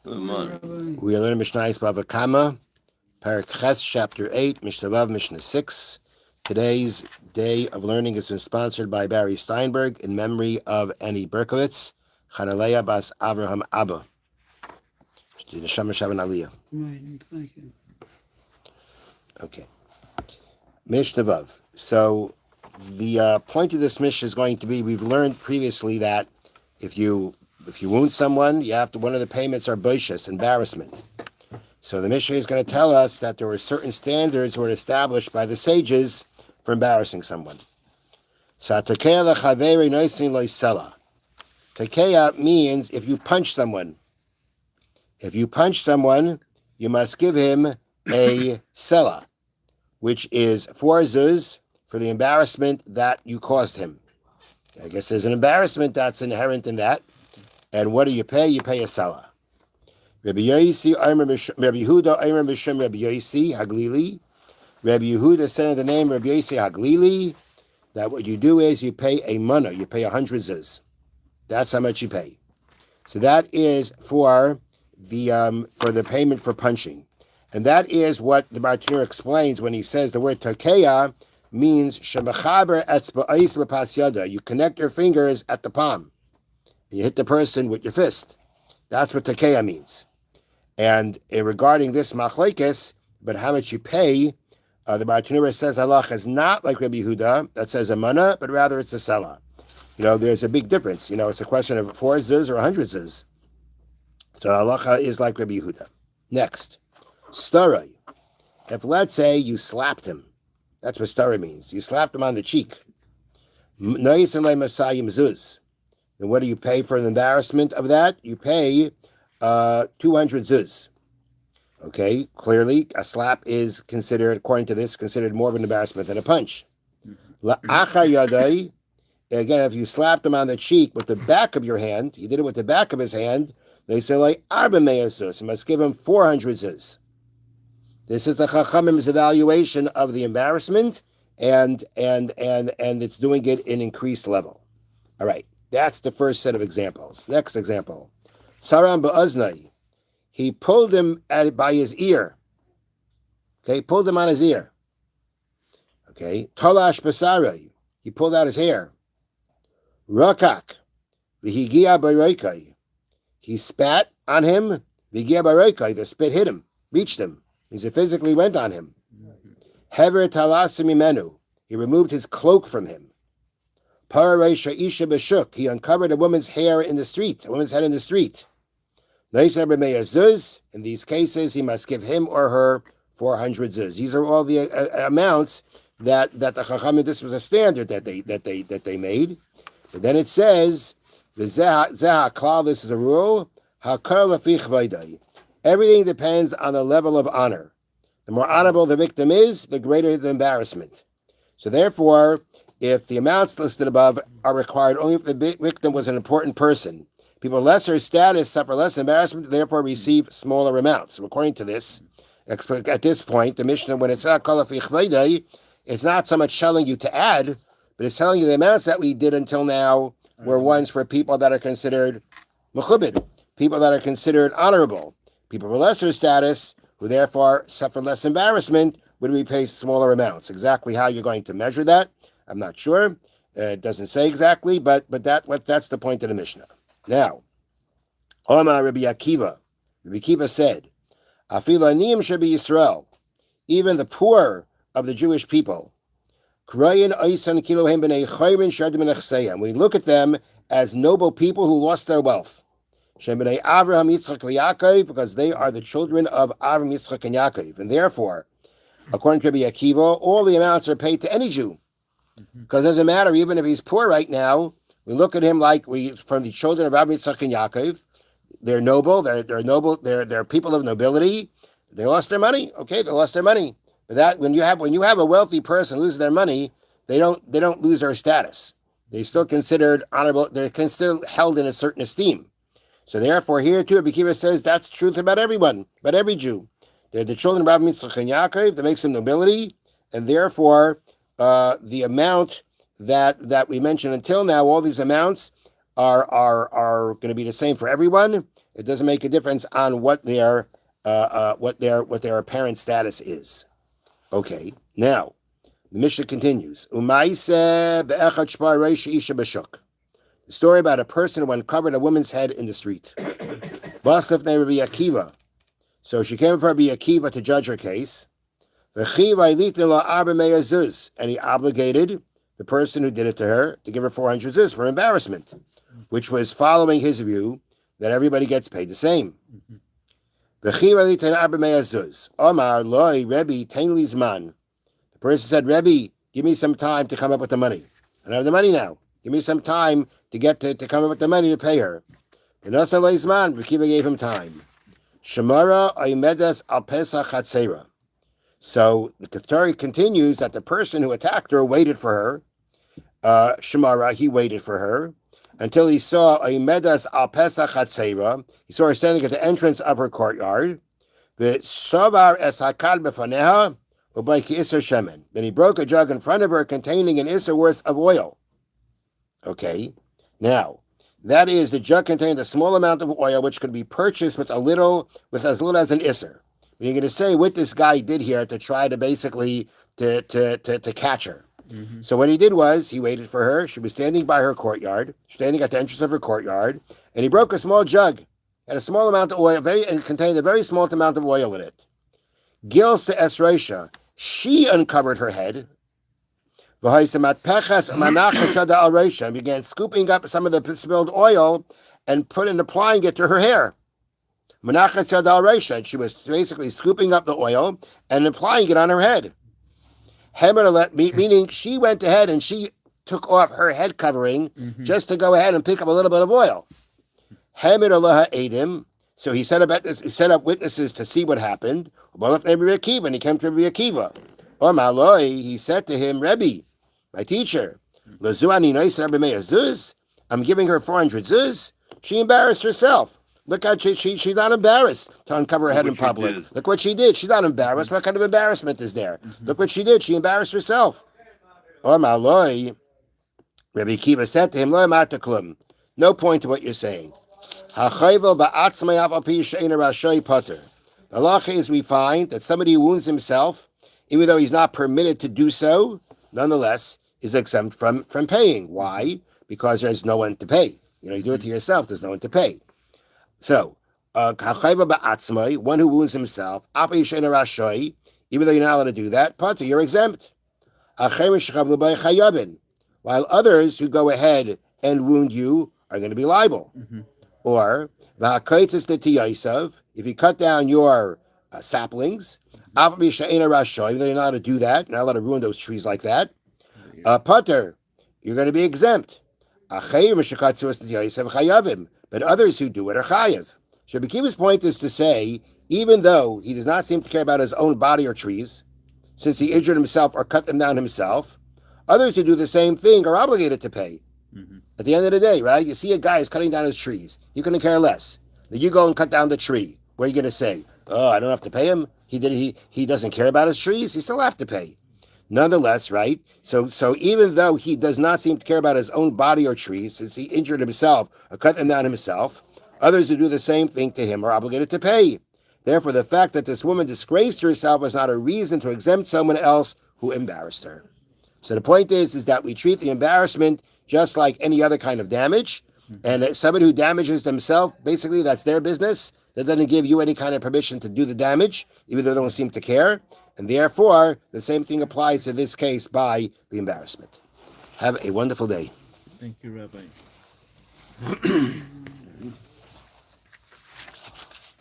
We are learning Mishna Bava Kamma, Parak Ches, Chapter 8, Mishnah Vav, Mishnah 6. Today's day of learning has been sponsored by Barry Steinberg in memory of Annie Berkowitz, Chanaleya Bas Avraham Abba. Thank you. Okay. Mishnah Vav. So the point of this Mishnah is going to be, we've learned previously that if you wound someone, you have to, one of the payments are boishas, embarrassment. So the Mishnah is going to tell us that there were certain standards were established by the sages for embarrassing someone. Tekeya means if you punch someone. If you punch someone, you must give him a sela, which is 4 zuz for the embarrassment that you caused him. I guess there's an embarrassment that's inherent in that. And what do you pay? You pay a sela. Rabbi Yosi, Rabbi Yehuda, Aymer B'Shem Rabbi Yosi Haglili. Rabbi Yehuda said in the name Rabbi Yosi Haglili that what you do is you pay a mana, you pay 100 zuz. That's how much you pay. So that is for the payment for punching, and that is what the Bartanur explains when he says the word takeya means shemechaber etzba'is b'pas yada. You connect your fingers at the palm. You hit the person with your fist. That's what takeya means. And regarding this machlekes, but how much you pay, the Bartanura says halacha is not like Rabbi Yehuda that says a mana, but rather it's a sela. There's a big difference. It's a question of 4 zuz or 100 zuz. So halacha is like Rabbi Yehuda. Next, starai. If let's say you slapped him, that's what starai means. You slapped him on the cheek. Nois and masayim zuz. Then what do you pay for an embarrassment of that? You pay 200 zuz. Okay, clearly a slap is considered, according to this, considered more of an embarrassment than a punch. La'achar yadai. Again, if you slapped him on the cheek with the back of your hand, he did it with the back of his hand, they say like arba mea zuz. You must give him 400 zuz. This is the Chachamim's evaluation of the embarrassment, and it's doing it in increased level. All right. That's the first set of examples. Next example. Saram ba'aznai. He pulled him by his ear. Okay, pulled him on his ear. Okay. Talash basarai. He pulled out his hair. Rakak. Vihigia baroikai. He spat on him. Vihigia baroikai. The spit hit him, reached him. He physically went on him. Hever talasim imenu. He removed his cloak from him. He uncovered a woman's hair in the street, a woman's head in the street. In these cases, he must give him or her 400 zuz. These are all the amounts that the Chachamim, this was a standard that they made. But then it says, this is a rule. Everything depends on the level of honor. The more honorable the victim is, the greater the embarrassment. So therefore, if the amounts listed above are required only if the victim was an important person, people of lesser status suffer less embarrassment, therefore receive smaller amounts. So according to this, at this point, the Mishnah, when it's not it's not so much telling you to add, but it's telling you the amounts that we did until now were ones for people that are considered mechubed, people that are considered honorable. People of lesser status, who therefore suffer less embarrassment, would we pay smaller amounts. Exactly how you're going to measure that, I'm not sure. It doesn't say exactly, but that's the point of the Mishnah. Now, Omar Rabbi Akiva. Rabbi Akiva said, "Afilanim shebi Yisrael, even the poor of the Jewish people, we look at them as noble people who lost their wealth. Avraham, Yitzchak, Yaakov, because they are the children of Avraham, Yitzchak, and Yaakov, and therefore, according to Rabbi Akiva, all the amounts are paid to any Jew. Because it doesn't matter, even if he's poor right now, we look at him like from the children of Avraham, Yitzchak, and Yaakov. They're noble. They're noble. They're people of nobility. They lost their money. Okay, they lost their money. But that when you have a wealthy person lose their money, they don't lose their status. They're still considered honorable. They're considered held in a certain esteem. So therefore, here too, Rabbi Akiva says that's truth about everyone, about every Jew. They're the children of Avraham, Yitzchak, and Yaakov. That makes them nobility, and therefore the amount that we mentioned until now, all these amounts are going to be the same for everyone. It doesn't make a difference on what their apparent status is. Okay, now the Mishnah continues. The story about a person who uncovered a woman's head in the street. So she came for Rabbi Akiva to judge her case. And he obligated the person who did it to her to give her 400 zuz for embarrassment, which was following his view that everybody gets paid the same. Omar loy Rebbe tainli zman. The person said, Rebbe, give me some time to come up with the money. I don't have the money now. Give me some time to come up with the money to pay her. And also loy zman, Akiva gave him time. Shemara oimedas al pesach chatzera. So the story continues that the person who attacked her waited for her. Shemara, he waited for her until he saw oimedas al pesach chatzera. He saw her standing at the entrance of her courtyard. The savar es hakad befaneha ubayki iser shemen. Then he broke a jug in front of her containing an iser worth of oil. Okay, now that is the jug contained a small amount of oil which could be purchased with as little as an iser. And you're going to say what this guy did here to try to basically to catch her. Mm-hmm. So what he did was he waited for her. She was standing by her courtyard, standing at the entrance of her courtyard, and he broke a small jug and a small amount of oil, and it contained a very small amount of oil in it. Gil se esreisha, she uncovered her head. And began scooping up some of the spilled oil and applying it to her hair. And she was basically scooping up the oil and applying it on her head. Meaning she went ahead and she took off her head covering just to go ahead and pick up a little bit of oil. So he set up witnesses to see what happened. And he came to Rabbi Akiva. He said to him, Rebbe, my teacher, I'm giving her 400 zuz. She embarrassed herself. Look how she's not embarrassed to uncover her head in public. Look what she did. She's not embarrassed. What kind of embarrassment is there? Look what she did. She embarrassed herself. Rabbi Akiva said to him, no point to what you're saying. The halacha is we find that somebody who wounds himself, even though he's not permitted to do so, nonetheless is exempt from paying. Why? Because there's no one to pay. You do it to yourself, there's no one to pay. So, one who wounds himself, even though you're not allowed to do that, Potter, you're exempt. While others who go ahead and wound you are going to be liable. Or, if you cut down your saplings, even though you're not allowed to do that, you're not allowed to ruin those trees like that, Potter, you're going to be exempt. But others who do it are chayav. So Akiva's point is to say, even though he does not seem to care about his own body or trees, since he injured himself or cut them down himself, others who do the same thing are obligated to pay. At the end of the day, right? You see a guy is cutting down his trees. You couldn't care less. Then you go and cut down the tree. What are you going to say? Oh, I don't have to pay him. He doesn't care about his trees. He still have to pay. Nonetheless, right? So even though he does not seem to care about his own body or trees, since he injured himself or cut them down himself, others who do the same thing to him are obligated to pay. Therefore, the fact that this woman disgraced herself is not a reason to exempt someone else who embarrassed her. So the point is that we treat the embarrassment just like any other kind of damage. And if somebody who damages themselves, basically that's their business. That doesn't give you any kind of permission to do the damage, even though they don't seem to care. And therefore, the same thing applies to this case by the embarrassment. Have a wonderful day. Thank you, Rabbi.